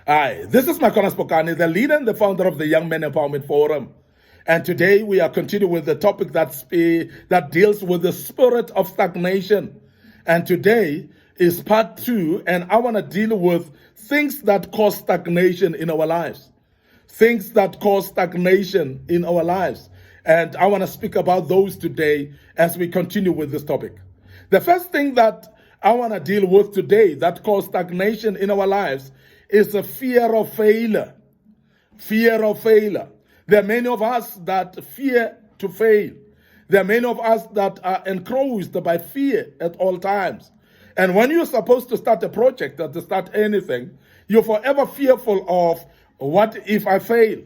Hi, this is Micornus, Phokane, the leader and the founder of the Young Men Empowerment Forum. And today we are continuing with the topic that deals with the spirit of stagnation. And today is part 2, and I want to deal with things that cause stagnation in our lives. Things that cause stagnation in our lives. And I want to speak about those today as we continue with this topic. The first thing that I want to deal with today that causes stagnation in our lives is the fear of failure. Fear of failure. There are many of us that fear to fail. There are many of us that are encroached by fear at all times. And when you're supposed to start a project or to start anything, you're forever fearful of, what if I fail?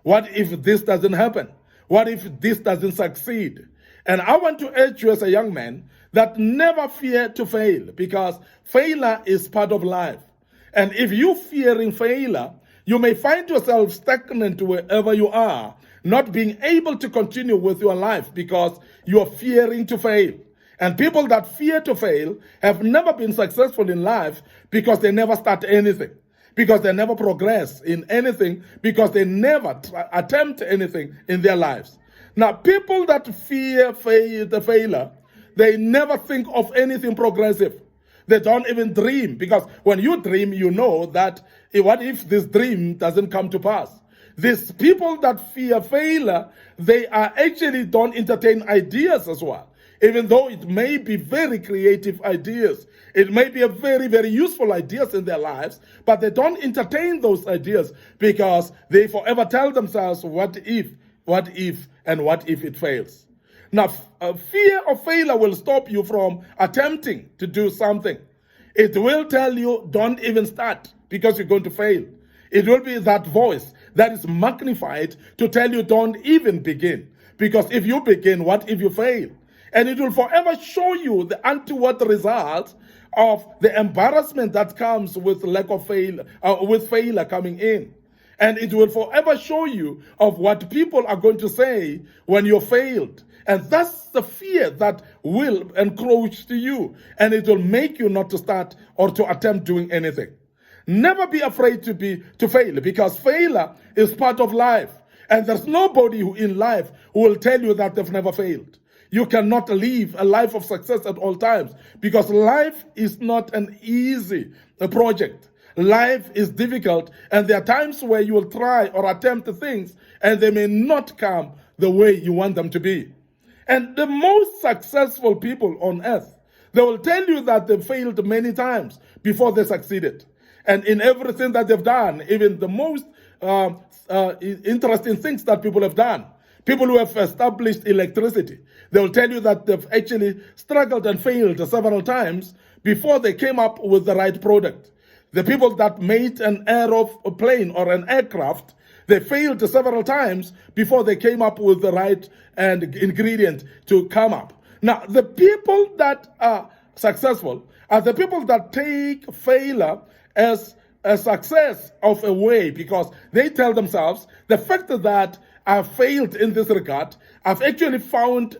What if this doesn't happen? What if this doesn't succeed? And I want to urge you as a young man that never fear to fail, because failure is part of life. And if you're fearing failure, you may find yourself stagnant wherever you are, not being able to continue with your life because you're fearing to fail. And people that fear to fail have never been successful in life because they never start anything, because they never progress in anything, because they never attempt anything in their lives. Now, people that fear the failure, they never think of anything progressive. They don't even dream, because when you dream, you know that what if this dream doesn't come to pass? These people that fear failure, they are actually don't entertain ideas as well. Even though it may be very creative ideas, it may be a very, very useful ideas in their lives, but they don't entertain those ideas because they forever tell themselves, what if, and what if it fails? Now, fear of failure will stop you from attempting to do something. It will tell you, don't even start because you're going to fail. It will be that voice that is magnified to tell you, don't even begin. Because if you begin, what if you fail? And it will forever show you the untoward results of the embarrassment that comes with lack of failure, with failure coming in. And it will forever show you of what people are going to say when you failed. And that's the fear that will encroach to you. And it will make you not to start or to attempt doing anything. Never be afraid to fail, because failure is part of life. And there's nobody who in life who will tell you that they've never failed. You cannot live a life of success at all times, because life is not an easy project. Life is difficult, and there are times where you will try or attempt things and they may not come the way you want them to be. And the most successful people on earth, they will tell you that they failed many times before they succeeded. And in everything that they've done, even the most interesting things that people have done, people who have established electricity, they will tell you that they've actually struggled and failed several times before they came up with the right product. The people that made an aeroplane or an aircraft, they failed several times before they came up with the right ingredient to come up. Now, the people that are successful are the people that take failure as a success of a way, because they tell themselves, the fact that I've failed in this regard, I've actually found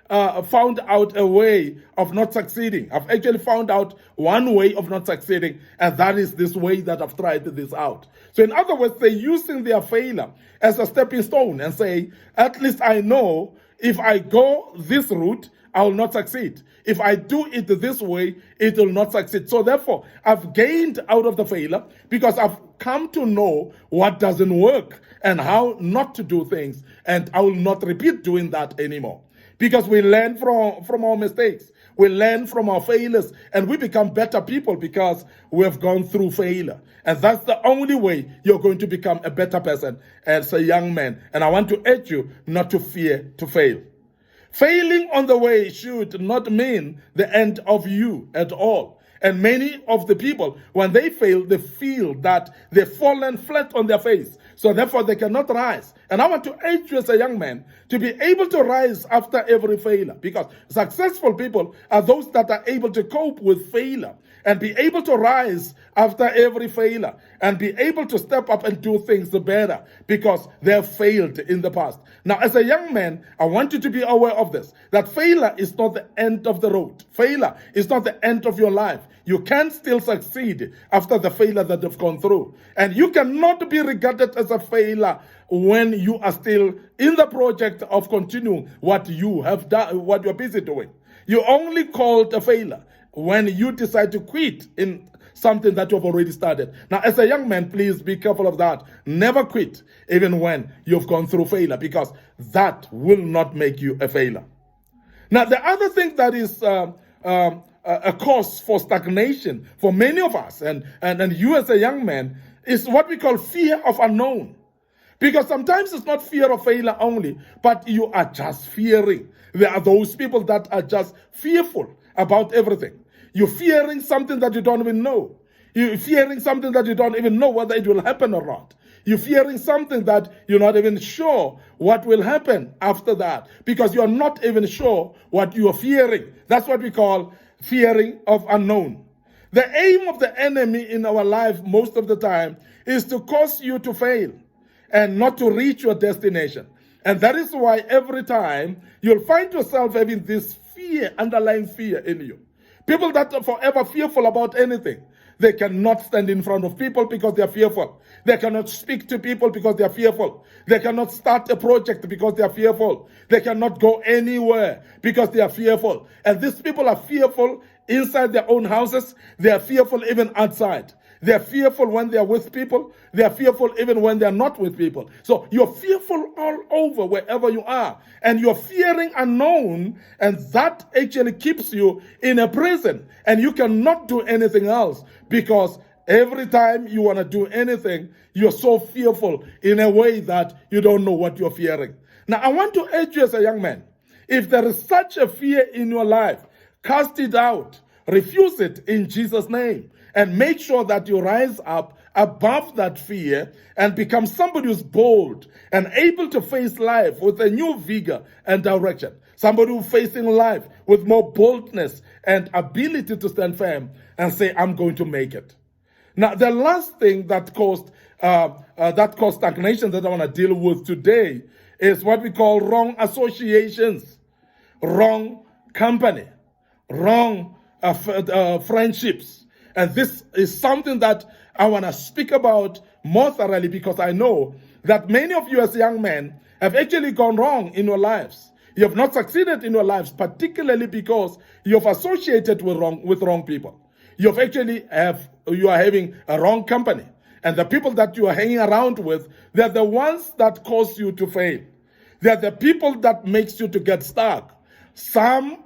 out a way of not succeeding. I've actually found out one way of not succeeding, and that is this way that I've tried this out. So in other words, they're using their failure as a stepping stone and saying, at least I know if I go this route, I will not succeed. If I do it this way, it will not succeed. So therefore, I've gained out of the failure because I've come to know what doesn't work and how not to do things, and I will not repeat doing that anymore. Because we learn from our mistakes. We learn from our failures, and we become better people because we have gone through failure. And that's the only way you're going to become a better person as a young man. And I want to urge you not to fear to fail. Failing on the way should not mean the end of you at all. And many of the people, when they fail, they feel that they've fallen flat on their face. So therefore they cannot rise. And I want to urge you as a young man to be able to rise after every failure, because successful people are those that are able to cope with failure and be able to rise after every failure and be able to step up and do things better because they have failed in the past. Now, as a young man, I want you to be aware of this, that failure is not the end of the road. Failure is not the end of your life. You can still succeed after the failure that you've gone through. And you cannot be regarded as a failure when you are still in the project of continuing what you have done, what you're busy doing. You're only called a failure when you decide to quit in something that you've already started. Now, as a young man, please be careful of that. Never quit, even when you've gone through failure, because that will not make you a failure. Now, the other thing that is a cause for stagnation for many of us, and you as a young man, is what we call fear of unknown. Because sometimes it's not fear of failure only, but you are just fearing. There are those people that are just fearful about everything. You're fearing something that you don't even know. You're fearing something that you don't even know whether it will happen or not. You're fearing something that you're not even sure what will happen after that, because you're not even sure what you're fearing. That's what we call fearing of unknown. The aim of the enemy in our life most of the time is to cause you to fail and not to reach your destination. And that is why every time you'll find yourself having this fear, underlying fear in you. People that are forever fearful about anything. They cannot stand in front of people because they are fearful. They cannot speak to people because they are fearful. They cannot start a project because they are fearful. They cannot go anywhere because they are fearful. And these people are fearful inside their own houses. They are fearful even outside. They are fearful when they are with people. They are fearful even when they are not with people. So you're fearful all over wherever you are. And you're fearing unknown, and that actually keeps you in a prison. And you cannot do anything else, because every time you want to do anything, you're so fearful in a way that you don't know what you're fearing. Now, I want to urge you as a young man, if there is such a fear in your life, cast it out. Refuse it in Jesus' name. And make sure that you rise up above that fear and become somebody who's bold and able to face life with a new vigor and direction. Somebody who's facing life with more boldness and ability to stand firm and say, I'm going to make it. Now, the last thing that caused stagnation that I want to deal with today is what we call wrong associations, wrong company, wrong friendships. And this is something that I want to speak about more thoroughly, because I know that many of you as young men have actually gone wrong in your lives. You have not succeeded in your lives, particularly because you have associated with wrong people. You are having a wrong company. And the people that you are hanging around with, they're the ones that cause you to fail. They're the people that makes you to get stuck. Some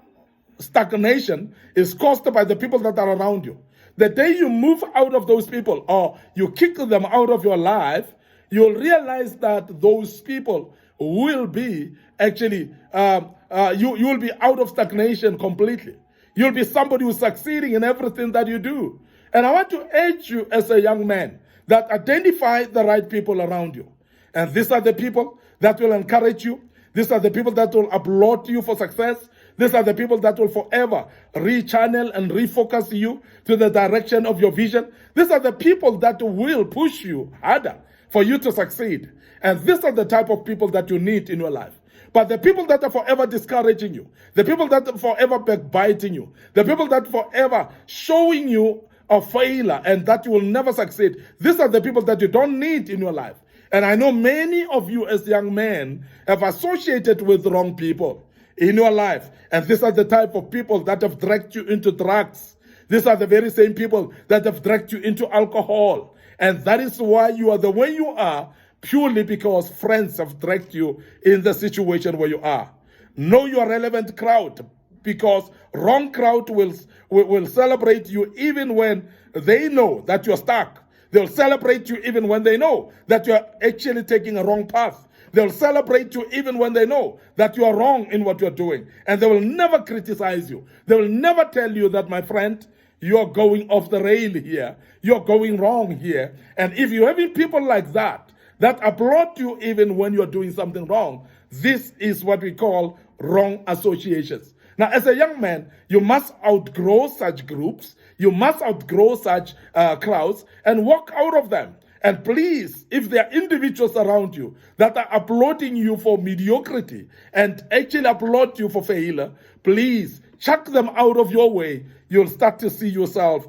stagnation is caused by the people that are around you. The day you move out of those people, or you kick them out of your life, you'll realize that those people will be actually, you'll be out of stagnation completely. You'll be somebody who's succeeding in everything that you do. And I want to urge you as a young man that identify the right people around you. And these are the people that will encourage you. These are the people that will applaud you for success. These are the people that will forever rechannel and refocus you to the direction of your vision. These are the people that will push you harder for you to succeed. And these are the type of people that you need in your life. But the people that are forever discouraging you, the people that are forever backbiting you, the people that are forever showing you a failure and that you will never succeed, these are the people that you don't need in your life. And I know many of you as young men have associated with the wrong people in your life. And these are the type of people that have dragged you into drugs. These are the very same people that have dragged you into alcohol. And that is why you are the way you are, purely because friends have dragged you in the situation where you are. Know your relevant crowd, because wrong crowd will celebrate you even when they know that you're stuck. They'll celebrate you even when they know that you're actually taking a wrong path. They'll celebrate you even when they know that you are wrong in what you're doing. And they will never criticize you. They will never tell you that, my friend, you're going off the rail here. You're going wrong here. And if you're having people like that that applaud you even when you're doing something wrong. This is what we call wrong associations. Now, as a young man, you must outgrow such groups, you must outgrow such crowds and walk out of them. And please, if there are individuals around you that are applauding you for mediocrity and actually applaud you for failure, please chuck them out of your way. You'll start to see yourself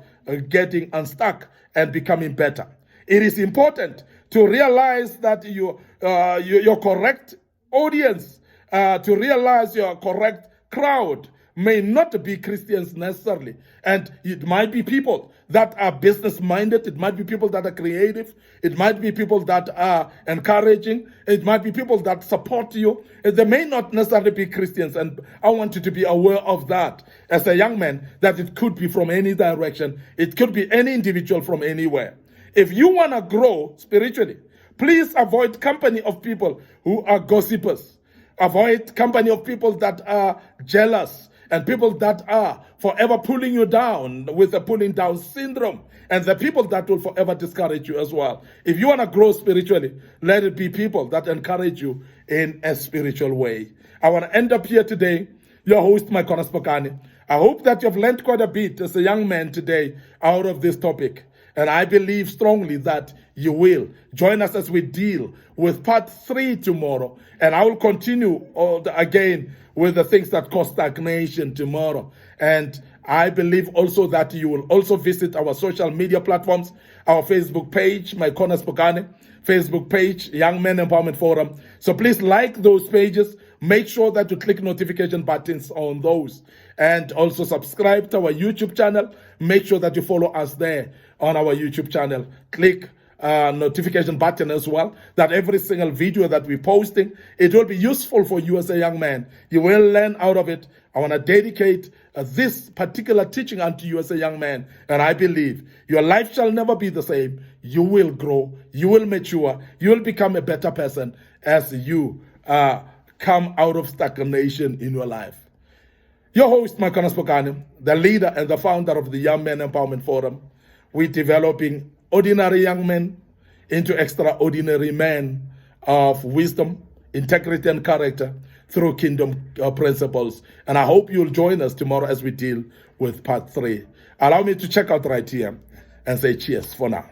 getting unstuck and becoming better. It is important to realize that your correct audience, to realize your correct crowd may not be Christians necessarily. And it might be people that are business-minded. It might be people that are creative. It might be people that are encouraging. It might be people that support you. They may not necessarily be Christians. And I want you to be aware of that as a young man, that it could be from any direction. It could be any individual from anywhere. If you want to grow spiritually, please avoid company of people who are gossipers. Avoid company of people that are jealous and people that are forever pulling you down with a pulling down syndrome, and the people that will forever discourage you as well. If you want to grow spiritually, let it be people that encourage you in a spiritual way. I want to end up here today, your host, Micornus Phokane. I hope that you've learned quite a bit as a young man today out of this topic. And I believe strongly that you will. Join us as we deal with part 3 tomorrow. And I will continue again with the things that cause stagnation tomorrow. And I believe also that you will also visit our social media platforms, our Facebook page, Micornus Phokane, Facebook page, Young Men Empowerment Forum. So please like those pages. Make sure that you click notification buttons on those. And also subscribe to our YouTube channel. Make sure that you follow us there on our YouTube channel. Click notification button as well, that every single video that we're posting, it will be useful for you as a young man. You will learn out of it. I want to dedicate this particular teaching unto you as a young man. And I believe your life shall never be the same. You will grow. You will mature. You will become a better person as you come out of stagnation in your life. Your host, Micornus Phokane, the leader and the founder of the Young Men Empowerment Forum. We're developing ordinary young men into extraordinary men of wisdom, integrity, and character through kingdom principles. And I hope you'll join us tomorrow as we deal with part 3. Allow me to check out right here and say cheers for now.